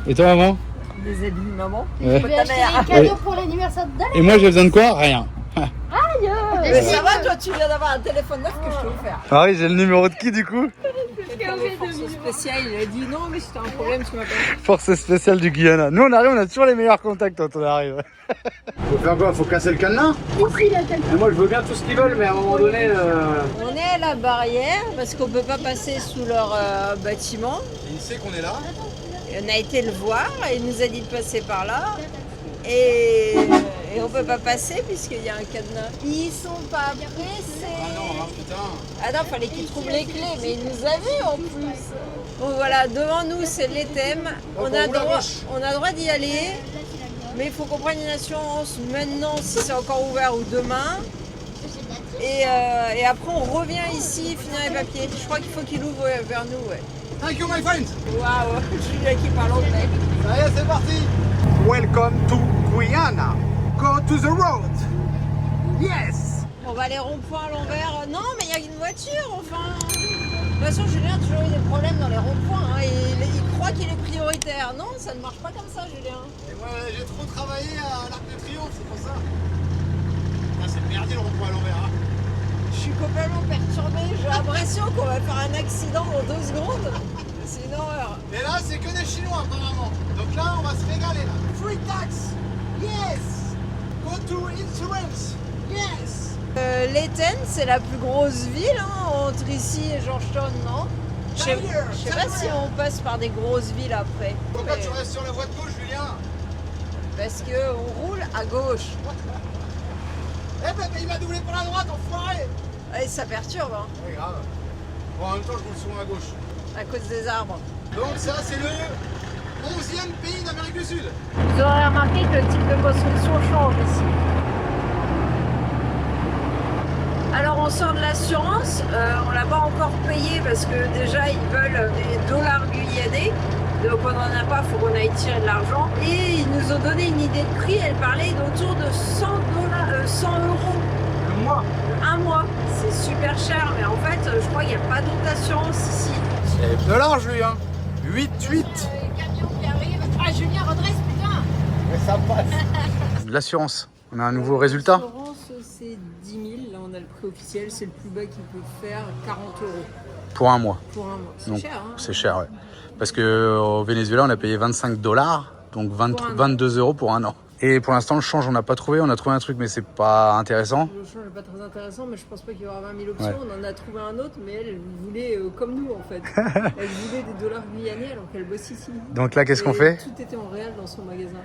Et toi maman? Des habits de maman. Ouais. Je vais acheter des cadeaux pour l'anniversaire d'Alex. Et moi j'ai besoin de quoi? Rien. Mais ça va, toi, tu viens d'avoir un téléphone neuf que je t'ai offert. Marie, j'ai le numéro de qui du coup? Quelqu'un de force spéciale, il a dit non, mais si t'as un problème, tu m'appelles. Force spéciale du Guyana. Nous on arrive, on a toujours les meilleurs contacts quand on arrive. Faut faire quoi? Faut casser le cadenas? Ici, la tête. Et moi je veux bien tout ce qu'ils veulent, mais à un moment donné... On est à la barrière parce qu'on peut pas passer sous leur bâtiment. Il sait qu'on est là. Et on a été le voir et il nous a dit de passer par là. Et on peut pas passer puisqu'il y a un cadenas. Ils sont pas pressés. Ah non, putain. Ah non, fallait qu'ils trouvent les clés, mais ils nous a vus en plus. Bon voilà, devant nous c'est l'Éthème. On a droit d'y aller, mais il faut qu'on prenne une assurance maintenant si c'est encore ouvert ou demain. Et après on revient ici finir les papiers. Je crois qu'il faut qu'il ouvre vers nous. Ouais. Thank you my friend. Waouh, Julia qui parle anglais. Ça y est, c'est parti. Welcome to Guyana. Go to the road. Yes. On va aller rond-point à l'envers. Non, mais il y a une voiture, enfin. toute façon, Julien a toujours eu des problèmes dans les ronds-points. Hein, et il croit qu'il est prioritaire. Non, ça ne marche pas comme ça, Julien. Et moi, j'ai trop travaillé à l'Arc de Triomphe, c'est pour ça. Ah, c'est le merdier le rond-point à l'envers. Hein. Je suis complètement perturbée. J'ai l'impression qu'on va faire un accident dans 2 secondes. C'est une horreur. Et là, c'est que des Chinois apparemment. Donc là, on va se régaler là. Free tax. Yes. Go to insurance. Yes. Leyton, c'est la plus grosse ville hein, entre ici et Georgetown, non? Je sais pas si on passe par des grosses villes après. Pourquoi mais- tu restes sur la voie de gauche, Julien? Parce qu'on roule à gauche. Eh ben, il m'a doublé pour la droite, enfoiré. Et ça perturbe, hein, C'est grave. Bon, en même temps, je roule souvent à gauche. à cause des arbres. Donc ça, c'est le 11e pays d'Amérique du Sud. Vous aurez remarqué que le type de construction change ici. Alors on sort de l'assurance, on l'a pas encore payé parce que déjà ils veulent des dollars guyanais, donc on n'en a pas, il faut qu'on aille tirer de l'argent. Et ils nous ont donné une idée de prix, elle parlait d'autour de 100 euros Le mois. un mois. C'est super cher, mais en fait je crois qu'il n'y a pas d'autre assurance ici. C'est de l'or, Julien. 8-8. Les camions qui arrivent. Ah, Julien, redresse, putain. Mais ça passe. De l'assurance. On a un nouveau résultat. L'assurance c'est 10 000, là on a le prix officiel, c'est le plus bas qu'ils peuvent faire, 40 euros Pour un mois. pour un mois. C'est Donc, cher, hein. C'est cher, ouais. Parce qu'au Venezuela, on a payé 25 $, donc Pour un an. 22 € pour un an. Et pour l'instant, le change, on n'a pas trouvé. On a trouvé un truc, mais c'est pas intéressant. Le change n'est pas très intéressant, mais je pense pas qu'il y aura 20 000 options. On en a trouvé un autre, mais elle voulait comme nous en fait. Elle voulait des dollars guyanais alors qu'elle bosse ici. Donc là, qu'est-ce qu'on Et fait? Tout était en réel dans son magasin.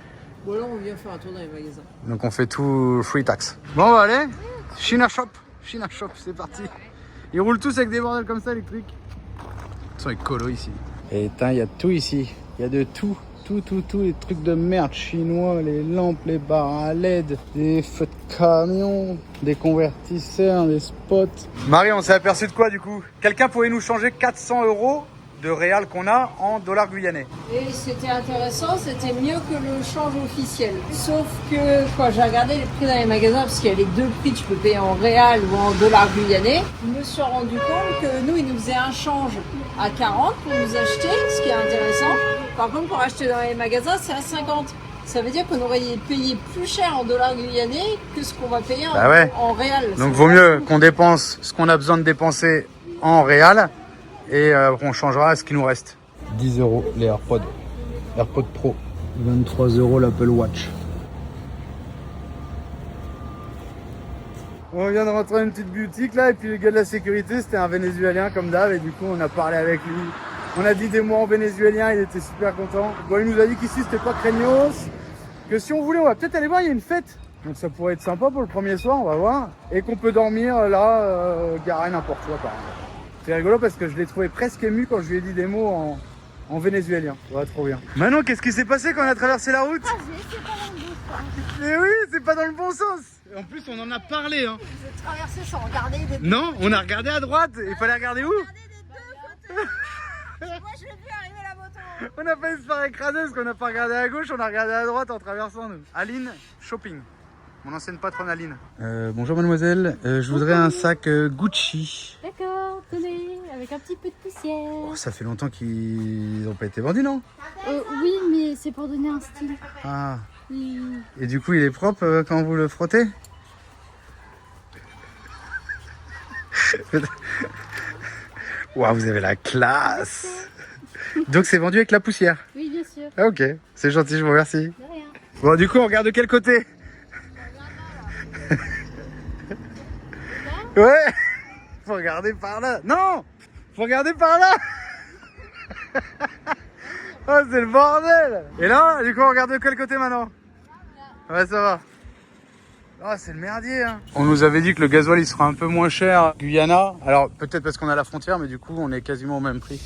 Bon, alors on vient faire un tour dans les magasins. Donc on fait tout free tax. Bon, bah, allez, China Shop. China Shop, c'est parti. Ils roulent tous avec des bordels comme ça électriques. Ils sont écolos ici. Et il y a tout ici. Il y a de tout. Tout, les trucs de merde chinois, les lampes, les barres à LED, des feux de camion, des convertisseurs, des spots. Marie, on s'est aperçu de quoi du coup? Quelqu'un pouvait nous changer 400 € de réal qu'on a en dollars guyanais. Et c'était intéressant, c'était mieux que le change officiel. Sauf que quand j'ai regardé les prix dans les magasins, parce qu'il y a les deux prix, tu peux payer en réal ou en dollars guyanais, je me suis rendu compte que nous, ils nous faisaient un change à 40 pour nous acheter, ce qui est intéressant. Par contre, pour acheter dans les magasins, c'est à 50. Ça veut dire qu'on aurait payé plus cher en dollars guyanais que ce qu'on va payer Bah ouais. en réal. Donc vaut mieux qu'on dépense ce qu'on a besoin de dépenser en réal et on changera à ce qui nous reste. 10 € les AirPods. AirPods Pro. 23 € l'Apple Watch. On vient de rentrer dans une petite boutique là et puis le gars de la sécurité c'était un Vénézuélien comme d'hab et du coup on a parlé avec lui. On a dit des mots en vénézuélien, il était super content. Bon, il nous a dit qu'ici c'était pas craignos, que si on voulait on va peut-être aller voir, il y a une fête. Donc ça pourrait être sympa pour le premier soir, on va voir. Et qu'on peut dormir là, garé n'importe où apparemment. C'est rigolo parce que je l'ai trouvé presque ému quand je lui ai dit des mots en vénézuélien. Ouais, trop bien. Manon, qu'est-ce qui s'est passé quand on a traversé la route? Mais oui, c'est pas dans le bon sens. En plus, on en a parlé. Hein. J'ai traversé sans regarder des deux. Non, on a regardé à droite. Il fallait regarder où? Moi, je l'ai vu arriver la moto. On a failli se faire écraser parce qu'on n'a pas regardé à gauche, on a regardé à droite en traversant nous. Aline Shopping, mon ancienne patronne Aline. Bonjour mademoiselle, je voudrais un sac Gucci. D'accord, tenez, avec un petit peu de poussière. Oh, ça fait longtemps qu'ils n'ont pas été vendus, non? Oui, mais c'est pour donner un style. Ah, Oui. et du coup il est propre quand vous le frottez? Waouh, vous avez la classe. Donc c'est vendu avec la poussière. Oui, bien sûr. Ah ok, c'est gentil, je vous remercie. De rien. Bon du coup on regarde de quel côté? Ouais. Faut regarder par là. Non, faut regarder par là. Oh c'est le bordel. Et là du coup on regarde de quel côté maintenant? Ouais ça va. Oh c'est le merdier hein. On nous avait dit que le gasoil il sera un peu moins cher à Guyana. Alors peut-être parce qu'on a la frontière mais du coup on est quasiment au même prix.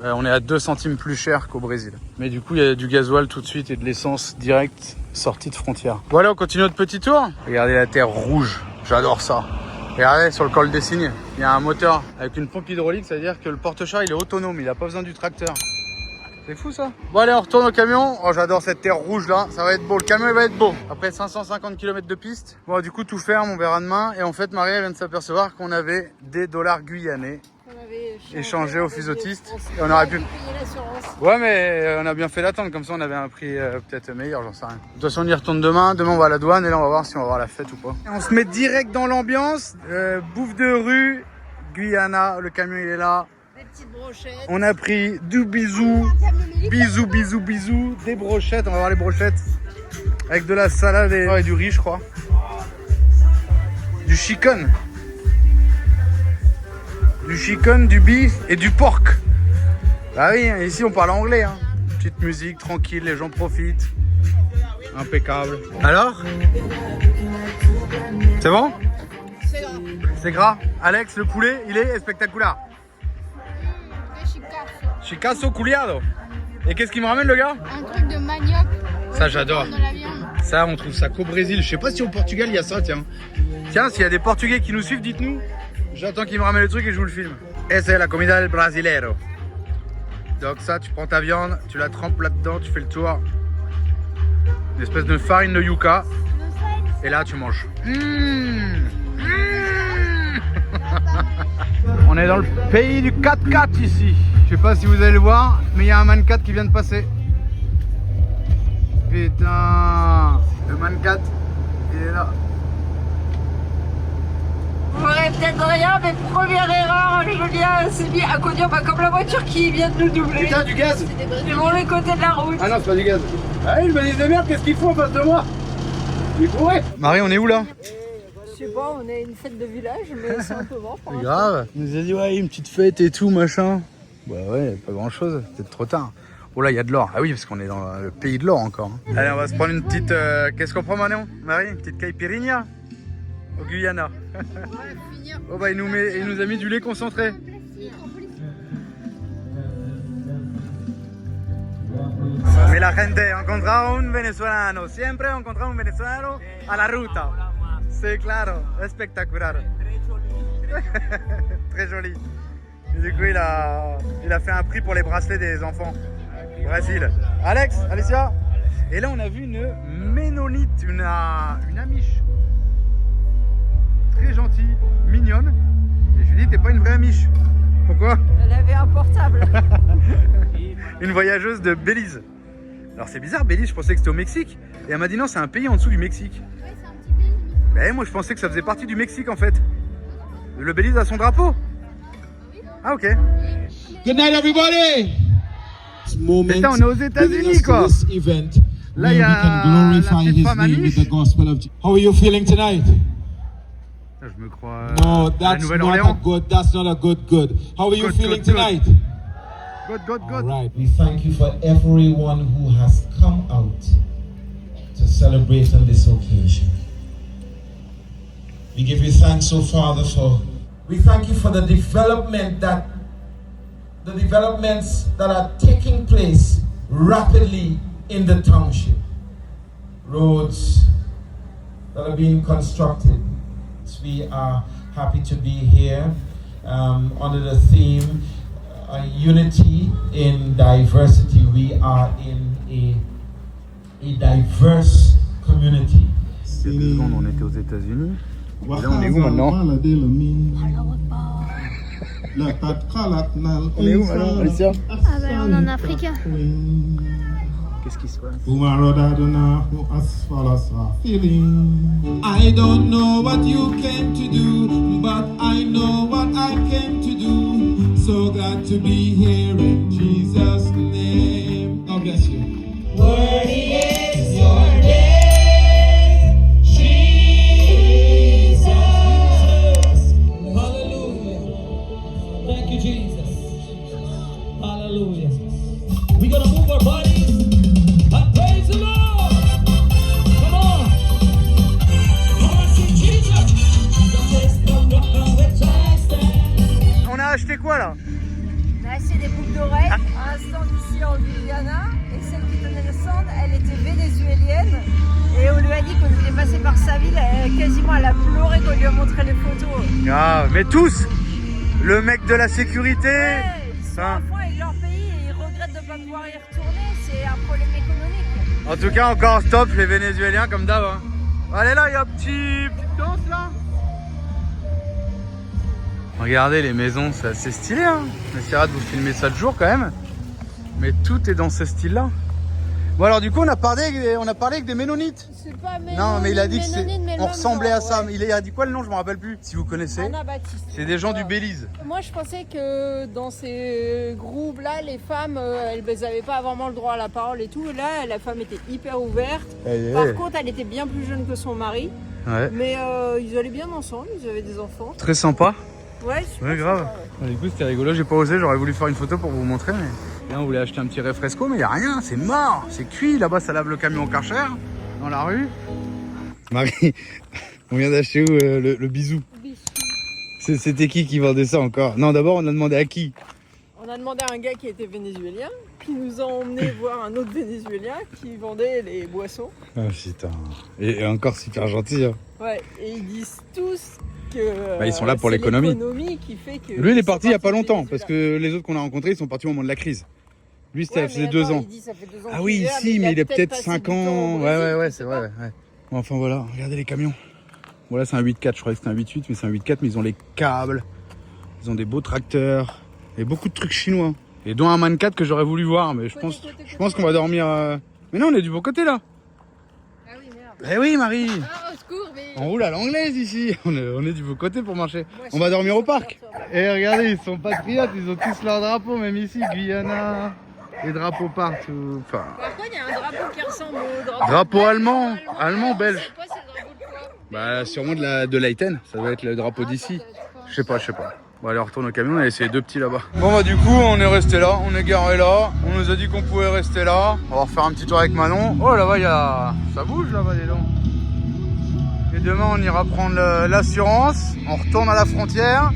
On est à 2 centimes plus cher qu'au Brésil. Mais du coup, il y a du gasoil tout de suite et de l'essence directe sortie de frontière. Voilà, on continue notre petit tour. Regardez la terre rouge. J'adore ça. Regardez, sur le col des Cygnes, il y a un moteur avec une pompe hydraulique. Ça veut dire que le porte-char, il est autonome. Il n'a pas besoin du tracteur. C'est fou ça. Bon allez, on retourne au camion. Oh, j'adore cette terre rouge là. Ça va être beau. Le camion, il va être beau. Après 550 km de piste. Bon, du coup, tout ferme. On verra demain. Et en fait, Marie, elle vient de s'apercevoir qu'on avait des dollars guyanais On avait échangé au fusotiste. On Et on aurait pu... payer l'assurance. Ouais, mais on a bien fait d'attendre, comme ça on avait un prix peut-être meilleur, j'en sais rien. De toute façon, on y retourne demain. Demain, on va à la douane et là, on va voir si on va voir la fête ou pas. Et on se met direct dans l'ambiance. Bouffe de rue, Guyana, le camion il est là. Des petites brochettes. On a pris du bisou, bisous, des brochettes. On va voir les brochettes avec de la salade et du riz, je crois. Du chicken. Du chicken, du beef et du porc. Bah oui, ici on parle anglais. Hein. Petite musique, tranquille, les gens profitent. Impeccable. Alors? C'est bon? C'est gras. C'est gras. Alex, le poulet, il est spectaculaire. Chicasso culiado. Et qu'est-ce qu'il me ramène le gars? Un truc de manioc. Ça j'adore. Dans la viande. Ça on trouve ça qu'au Brésil. Je sais pas si au Portugal il y a ça, tiens. Tiens, s'il y a des Portugais qui nous suivent, dites-nous. J'attends qu'ils me ramènent le truc et je vous le filme. Et c'est la comida del brasileiro. Donc ça, tu prends ta viande, tu la trempes là-dedans, tu fais le tour. Une espèce de farine de yucca. Et là, tu manges. On est dans le pays du 4x4 ici. Je sais pas si vous allez le voir, mais il y a un man 4 qui vient de passer. Putain, le man 4, il est là. Vous verrez peut-être rien, mais première erreur, Julien s'est mis à conduire comme la voiture qui vient de nous doubler. Putain, du gaz. C'est bon le côté de la route. Ah non, c'est pas du gaz. Ah, il me dit de merde, qu'est-ce qu'il faut en face de moi? Il pourrait. Marie, on est où là? Je sais pas, on est à une fête de village, mais c'est un peu mort. C'est grave. Il nous a dit, ouais, une petite fête et tout, machin. Bah ouais, pas grand chose, peut-être trop tard. Oh là, il y a de l'or. Ah oui, parce qu'on est dans le pays de l'or encore. Allez, on va se prendre une petite. Qu'est-ce qu'on prend maintenant, Marie? Une petite caipirinha au Guyana. Oh bah, il nous a mis du lait concentré. Mais la gente encontrado un venezolano. Siempre encontrado un venezolano a la ruta. C'est claro, espectacular. Très joli. Et du coup, il a fait un prix pour les bracelets des enfants. Brésil. Alex, Alicia. Et là, on a vu une ménonite, une amiche. Très gentille, mignonne. Et je lui dis, t'es pas une vraie amiche. Pourquoi? Elle avait un portable. Une voyageuse de Belize. Alors c'est bizarre, Belize, je pensais que c'était au Mexique. Et elle m'a dit non, c'est un pays en dessous du Mexique. Ouais, c'est un petit pays. Ben moi je pensais que ça faisait partie du Mexique en fait. Le Belize a son drapeau. Ah ok. Good night, everybody. Putain, on est aux États-Unis quoi. Là il y a la petite femme amiche. How are you feeling tonight? Je me crois No, à la that's not a Nouvelle-Orléans. good. That's not a good. How are you Good, feeling good, good. tonight? God. All right. We thank you for everyone who has come out to celebrate on this occasion. We give you thanks, O Father, we thank you for the developments that are taking place rapidly in the township. Roads that are being constructed. We are happy to be here under the theme Unity in Diversity. We are in a diverse community. Il y a 2 secondes on était aux États-Unis. Et là on est où maintenant? On est où maintenant, Alicia? Ah bah on est en Afrique. Qu'est-ce qui se passe? I don't know what you came to do, but I know what I came to do. So glad to be here in Jesus' name. God bless you. Worthy is your name, Jesus. Hallelujah. Thank you, Jesus. Hallelujah. We're gonna move our bodies and praise the Lord. Come on. Come on, sing Jesus. On a acheté quoi là? On a acheté des boucles d'oreilles à un stand ici en Guyana. Et celle qui tenait le stand, elle était vénézuélienne. Et on lui a dit qu'on était passé par sa ville. Elle a pleuré quand on lui a montré les photos. Ah, mais tous! Le mec de la sécurité! Ouais, ils sont Hein. à fond avec leur pays et ils regrettent de ne pas pouvoir y retourner. C'est un problème économique. En tout cas, encore stop les Vénézuéliens comme d'hab. Hein. Allez là, il y a petite danse là. Regardez les maisons, c'est assez stylé, hein. On essaiera de vous filmer ça de jour quand même. Mais tout est dans ce style-là. Bon alors du coup on a parlé avec des Ménonites. C'est pas Ménonite, Non mais il a dit que on on ressemblait à ça. Il a dit quoi le nom? Je me rappelle plus. Si vous connaissez. Anabaptiste. C'est des gens du Belize. Moi je pensais que dans ces groupes-là, les femmes, elles n'avaient pas vraiment le droit à la parole et tout. Là, la femme était hyper ouverte. Par contre, elle était bien plus jeune que son mari. Ouais. Mais ils allaient bien ensemble, ils avaient des enfants. Très sympa. Ouais, super Ouais, grave. sympa, ouais. Du coup, c'était rigolo. J'ai pas osé. J'aurais voulu faire une photo pour vous montrer. Mais là, on voulait acheter un petit refresco, mais il n'y a rien. C'est mort. C'est cuit. Là-bas, ça lave le camion au Karcher. Dans la rue. Marie, on vient d'acheter où le bisou? C'était qui vendait ça encore? Non, d'abord, on a demandé à qui? On a demandé à un gars qui était vénézuélien, qui nous a emmené voir un autre vénézuélien qui vendait les boissons. Ah putain. Et encore super gentil. Hein. Ouais, et ils disent tous que Bah, ils sont là pour l'économie. l'économie qui fait que Lui, il est parti il y a pas du longtemps, Venezuela. parce que les autres qu'on a rencontrés, ils sont partis au moment de la crise. Lui, ça Ouais, faisait mais 2 attends, ans. il dit, ça fait 2 ans Ah qu'il oui, est là, si, mais il est peut-être passé 5 du temps au ans. Brésil, Ouais, je c'est sais vrai. pas. Ouais. Bon, enfin voilà, regardez les camions. Bon, là, c'est un 8.4, je croyais que c'était un 8.8, mais c'est un 8.4, mais ils ont les câbles, ils ont des beaux tracteurs, et beaucoup de trucs chinois. Et dont un Man 4 que j'aurais voulu voir, mais je pense qu'on va dormir. Mais non, on est du bon côté là. Ah oui, merde. Eh oui, Marie, Ah, au secours, mais. on roule à l'anglaise ici. On est du beau côté pour marcher. Moi, On va je- dormir au parc. Et regardez, ils sont patriotes, ils ont tous leur drapeau, même ici, Guyana. Les drapeaux partout. Enfin, Par contre, il y a un drapeau qui ressemble au drapeau. drapeau allemand, allemand, belge. C'est quoi, c'est le drapeau de quoi? Bah, sûrement de l'Aiten. Ça doit être le drapeau d'ici. Je sais pas. Bon, allez, on retourne au camion, on a essayé 2 petits là-bas. Bon, bah, du coup, on est resté là, on est garé là. On nous a dit qu'on pouvait rester là. On va refaire un petit tour avec Manon. Oh, là-bas, il y a. Ça bouge là-bas, dis donc. Et demain, on ira prendre l'assurance. On retourne à la frontière.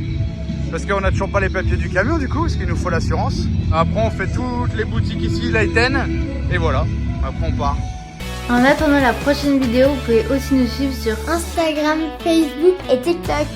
Parce qu'on n'a toujours pas les papiers du camion, du coup, parce qu'il nous faut l'assurance. Après, on fait toutes les boutiques ici, l'Aiten. Et voilà. Après, on part. En attendant la prochaine vidéo, vous pouvez aussi nous suivre sur Instagram, Facebook et TikTok.